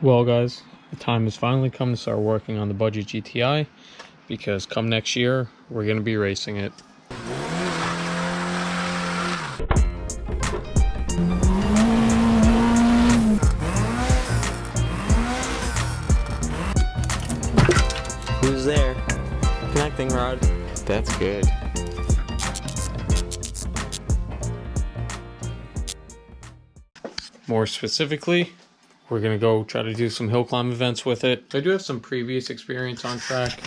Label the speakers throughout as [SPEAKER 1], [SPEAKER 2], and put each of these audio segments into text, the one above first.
[SPEAKER 1] Well guys, the time has finally come to start working on the budget GTI because come next year, we're going to be racing it.
[SPEAKER 2] Who's there? Connecting rod. That's good.
[SPEAKER 1] More specifically, we're going to go try to do some hill climb events with it. I do have some previous experience on track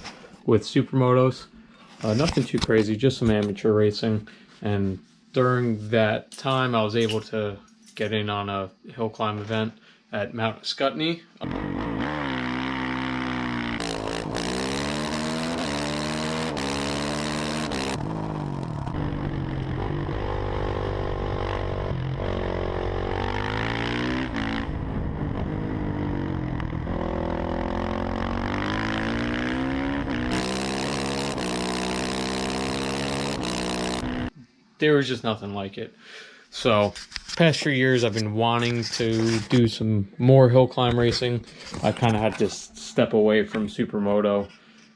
[SPEAKER 1] with supermotos. Nothing too crazy, just some amateur racing. And during that time, I was able to get in on a hill climb event at Mount Scottney. There was just nothing like it. So past few years I've been wanting to do some more hill climb racing. I kind of had to step away from supermoto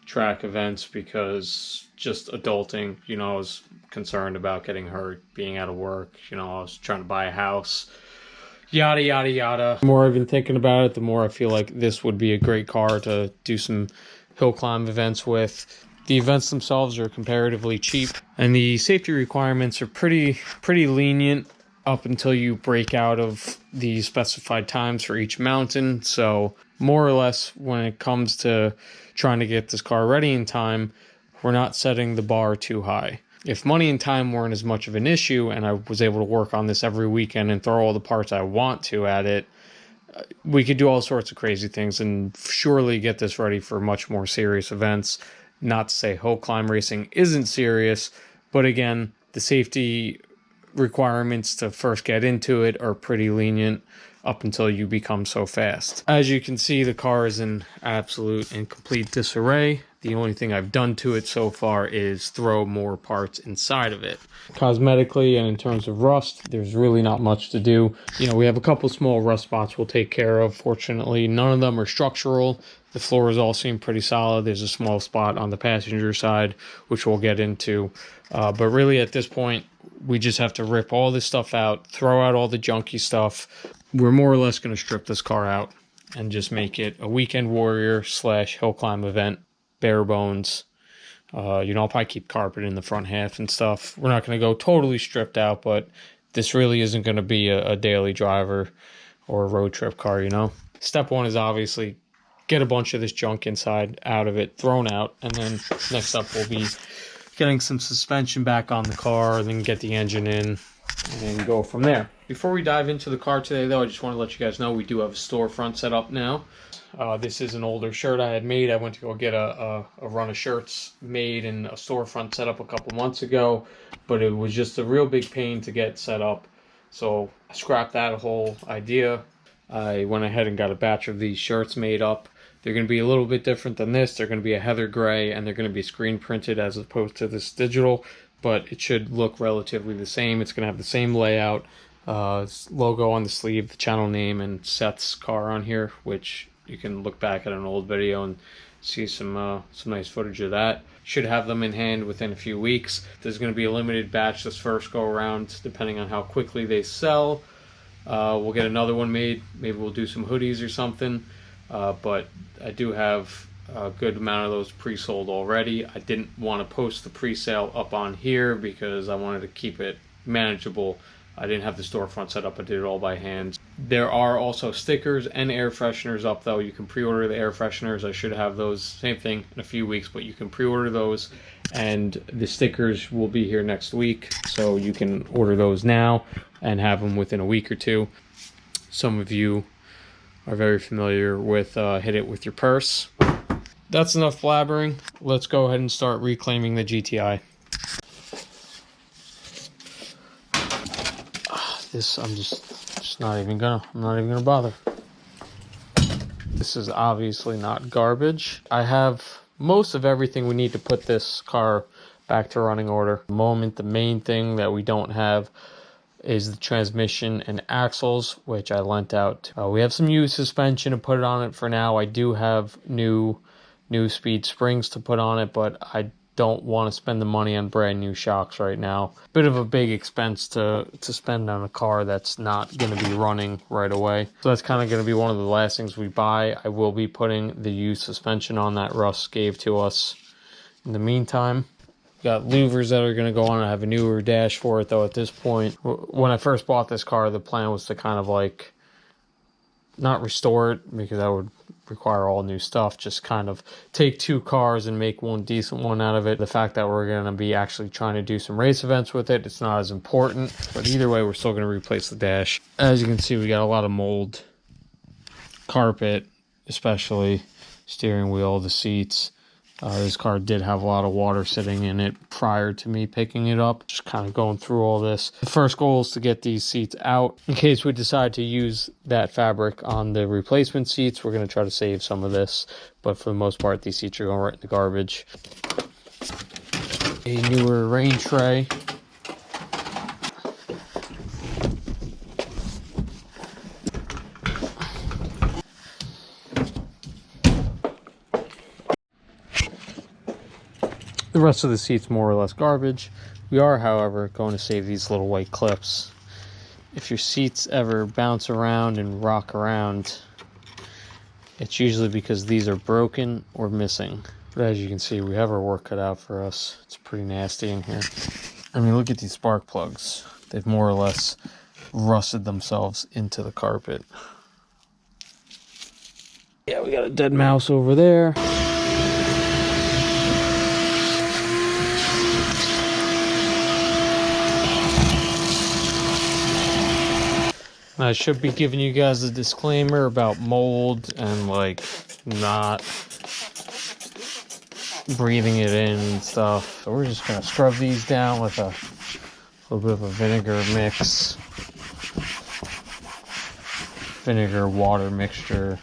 [SPEAKER 1] track events because just adulting, you know, I was concerned about getting hurt, being out of work, you know, I was trying to buy a house, yada yada yada. The more I've been thinking about it, the more I feel like this would be a great car to do some hill climb events with. The events themselves are comparatively cheap, and the safety requirements are pretty lenient up until you break out of the specified times for each mountain. So more or less, when it comes to trying to get this car ready in time, we're not setting the bar too high. If money and time weren't as much of an issue and I was able to work on this every weekend and throw all the parts I want to at it, we could do all sorts of crazy things and surely get this ready for much more serious events. Not to say hill climb racing isn't serious, but again, the safety requirements to first get into it are pretty lenient up until you become so fast. As you can see, the car is in absolute and complete disarray. The only thing I've done to it so far is throw more parts inside of it. Cosmetically and in terms of rust, there's really not much to do. You know, we have a couple small rust spots we'll take care of. Fortunately, none of them are structural. The floors all seem pretty solid. There's a small spot on the passenger side, which we'll get into. But really at this point, we just have to rip all this stuff out, throw out all the junky stuff. We're more or less going to strip this car out and just make it a weekend warrior / hill climb event, bare bones. You know, I'll probably keep carpet in the front half and stuff. We're not going to go totally stripped out, but this really isn't going to be a daily driver or a road trip car, you know. Step one is obviously get a bunch of this junk inside, out of it, thrown out, and then next up we'll be getting some suspension back on the car, and then get the engine in and go from there. Before we dive into the car today though, I just want to let you guys know we do have a storefront set up now. This is an older shirt I had made. I went to go get a run of shirts made and a storefront set up a couple months ago, but it was just a real big pain to get set up. So I scrapped that whole idea. I went ahead and got a batch of these shirts made up. They're going to be a little bit different than this. They're going to be a heather gray, and they're going to be screen printed as opposed to this digital, but it should look relatively the same. It's going to have the same layout, logo on the sleeve, the channel name, and Seth's car on here, which you can look back at an old video and see some nice footage of that. Should have them in hand within a few weeks. There's going to be a limited batch this first go around, depending on how quickly they sell. We'll get another one made. Maybe we'll do some hoodies or something. But I do have a good amount of those pre-sold already. I didn't want to post the pre-sale up on here because I wanted to keep it manageable. I didn't have the storefront set up. I did it all by hand. There are also stickers and air fresheners up though. You can pre-order the air fresheners. I should have those, same thing, in a few weeks, but you can pre-order those. And the stickers will be here next week, so you can order those now and have them within a week or two. Some of you are very familiar with hit it with your purse. That's enough blabbering. Let's go ahead and start reclaiming the GTI. This I'm not even gonna bother. This is obviously not garbage. I have most of everything we need to put this car back to running order. At the moment, the main thing that we don't have is the transmission and axles, which I lent out. We have some used suspension to put on it for now. I do have new speed springs to put on it, but I don't want to spend the money on brand new shocks right now. Bit of a big expense to spend on a car that's not going to be running right away. So that's kind of going to be one of the last things we buy. I will be putting the used suspension on that Russ gave to us. In the meantime, got louvers that are going to go on. I have a newer dash for it though at this point. When I first bought this car, the plan was to kind of like not restore it because that would require all new stuff, just kind of take two cars and make one decent one out of it. The fact that we're going to be actually trying to do some race events with it, it's not as important, but either way we're still going to replace the dash. As you can see, we got a lot of mold, carpet, especially steering wheel, the seats. This car did have a lot of water sitting in it prior to me picking it up. Just kind of going through all this. The first goal is to get these seats out. In case we decide to use that fabric on the replacement seats, we're going to try to save some of this. But for the most part, these seats are going right in the garbage. A newer rain tray. The rest of the seat's more or less garbage. We are, however, going to save these little white clips. If your seats ever bounce around and rock around, it's usually because these are broken or missing. But as you can see, we have our work cut out for us. It's pretty nasty in here. I mean, look at these spark plugs. They've more or less rusted themselves into the carpet. Yeah, we got a dead mouse over there. I should be giving you guys a disclaimer about mold and like not breathing it in and stuff. So we're just gonna scrub these down with a little bit of a vinegar mix. Vinegar water mixture.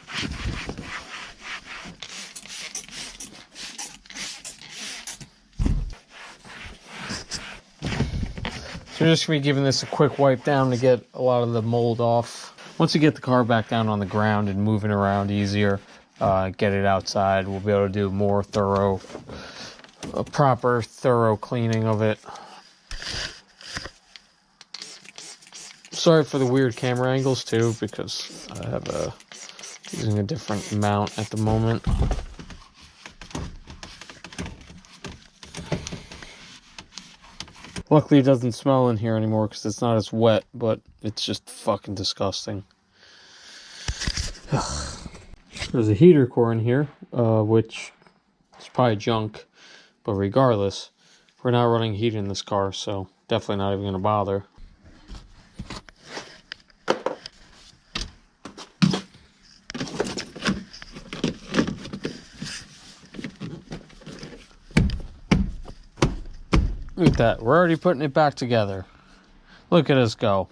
[SPEAKER 1] So we're just going to be giving this a quick wipe down to get a lot of the mold off. Once we get the car back down on the ground and moving around easier, get it outside, we'll be able to do more proper thorough cleaning of it. Sorry for the weird camera angles too, because I have using a different mount at the moment. Luckily it doesn't smell in here anymore because it's not as wet, but it's just fucking disgusting. There's a heater core in here, which is probably junk, but regardless, we're not running heat in this car, so definitely not even going to bother. Look at that. We're already putting it back together. Look at us go.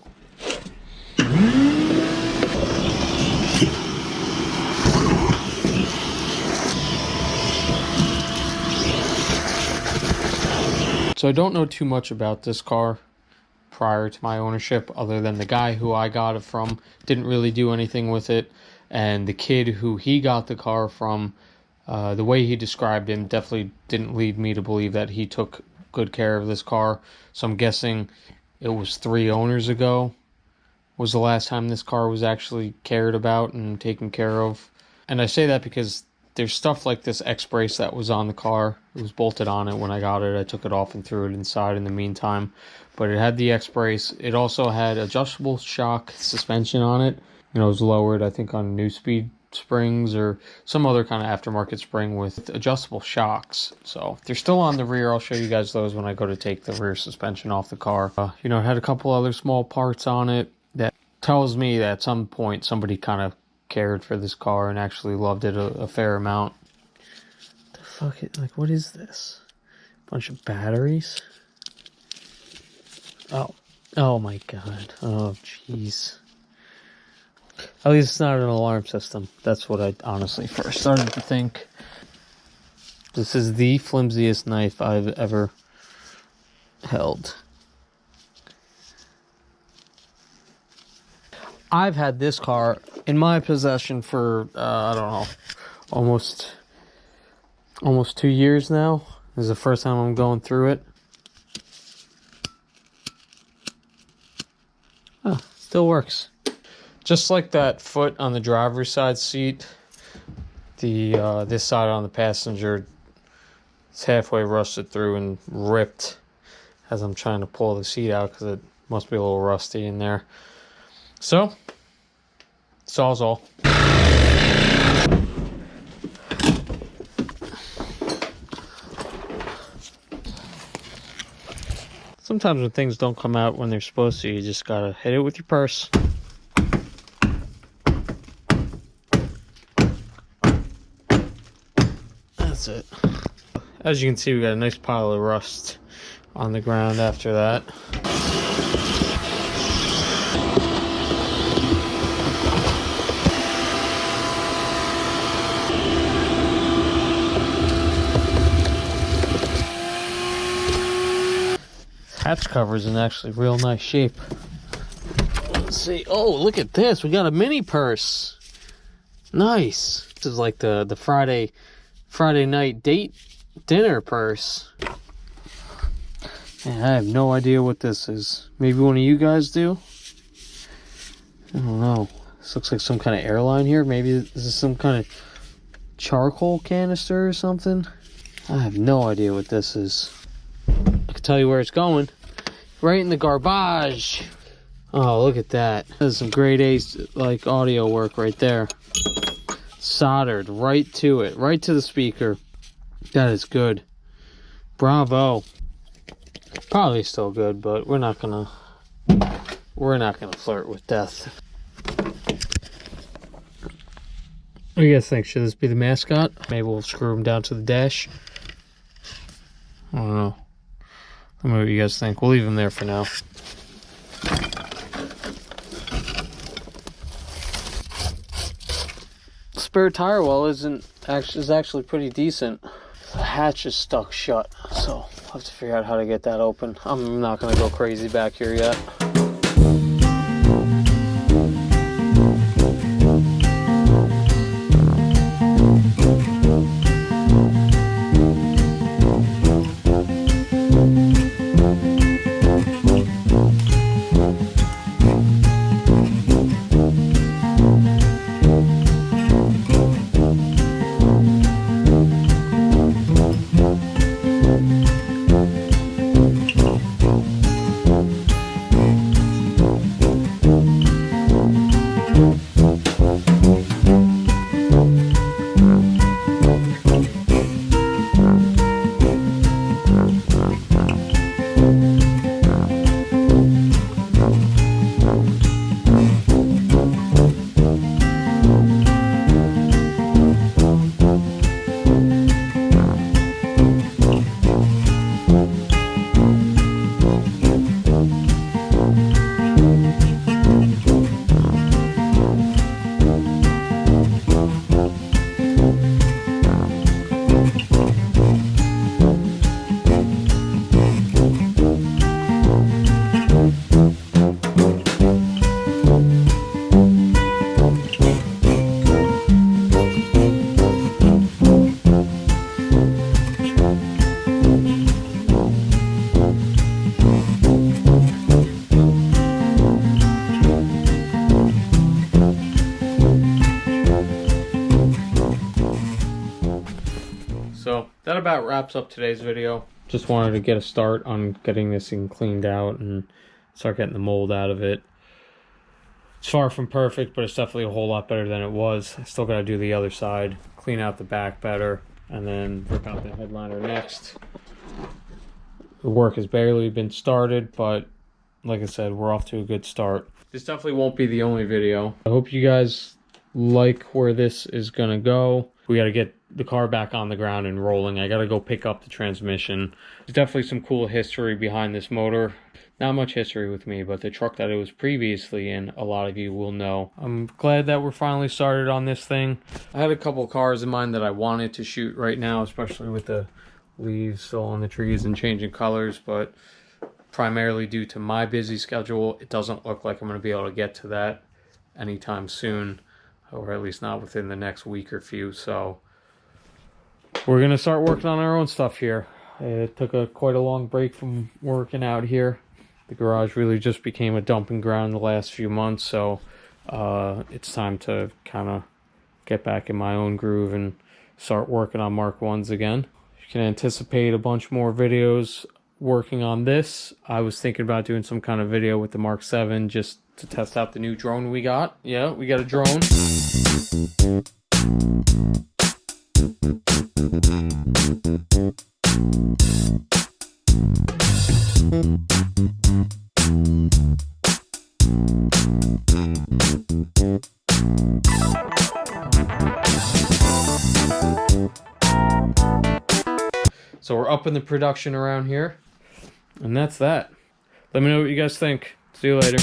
[SPEAKER 1] So I don't know too much about this car prior to my ownership, other than the guy who I got it from didn't really do anything with it. And the kid who he got the car from, the way he described him definitely didn't lead me to believe that he took good care of this car. So I'm guessing it was 3 owners ago was the last time this car was actually cared about and taken care of. And I say that because there's stuff like this X-brace that was on the car. It was bolted on it when I got it. I took it off and threw it inside in the meantime. But it had the X-brace. It also had adjustable shock suspension on it. You know, it was lowered, I think, on new speed springs or some other kind of aftermarket spring with adjustable shocks. So they're still on the rear. I'll show you guys those when I go to take the rear suspension off the car. You know, it had a couple other small parts on it that tells me that at some point somebody kind of cared for this car and actually loved it a fair amount. The fuck it, like, what is this? Bunch of batteries? Oh my god. Oh jeez. At least it's not an alarm system. That's what I honestly first started to think. This is the flimsiest knife I've ever held. I've had this car in my possession for, I don't know, almost 2 years now. This is the first time I'm going through it. Oh, still works. Just like that foot on the driver's side seat, this side on the passenger, it's halfway rusted through and ripped as I'm trying to pull the seat out because it must be a little rusty in there. So, Sawzall. Sometimes when things don't come out when they're supposed to, you just gotta hit it with your purse. That's it. As you can see, we got a nice pile of rust on the ground after that. Hatch cover's in actually real nice shape. Let's see. Oh, look at this. We got a mini purse. Nice. This is like the Friday night date dinner purse. Man, I have no idea what this is. Maybe one of you guys do? I don't know. This looks like some kind of airline here. Maybe this is some kind of charcoal canister or something. I have no idea what this is. I can tell you where it's going. Right in the garbage. Oh, look at that. That's some grade A like audio work right there. Soldered right to it, right to the speaker. That is good. Bravo. Probably still good, but we're not gonna flirt with death. What do you guys think? Should this be the mascot? Maybe we'll screw him down to the dash. I don't know. Let me know what you guys think. We'll leave him there for now. Spare tire well is actually pretty decent. The hatch is stuck shut, so I'll have to figure out how to get that open. I'm not gonna go crazy back here yet. So that about wraps up today's video. Just wanted to get a start on getting this thing cleaned out and start getting the mold out of it. It's far from perfect, but it's definitely a whole lot better than it was. I still got to do the other side, clean out the back better, and then rip out the headliner next. The work has barely been started, but like I said, we're off to a good start. This definitely won't be the only video. I hope you guys like where this is gonna go. We got to get the car back on the ground and rolling. I got to go pick up the transmission. There's definitely some cool history behind this motor. Not much history with me, but the truck that it was previously in, a lot of you will know. I'm glad that we're finally started on this thing. I had a couple cars in mind that I wanted to shoot right now, especially with the leaves still on the trees and changing colors, but primarily due to my busy schedule, it doesn't look like I'm going to be able to get to that. anytime soon, or at least not within the next week or few. So we're gonna start working on our own stuff here. It took quite a long break from working out here. The garage really just became a dumping ground the last few months, so it's time to kind of get back in my own groove and start working on Mark 1s again. You can anticipate a bunch more videos working on this. I was thinking about doing some kind of video with the Mark 7 just to test out the new drone we got. Yeah, we got a drone. So we're up in the production around here, and that's that. Let me know what you guys think. See you later.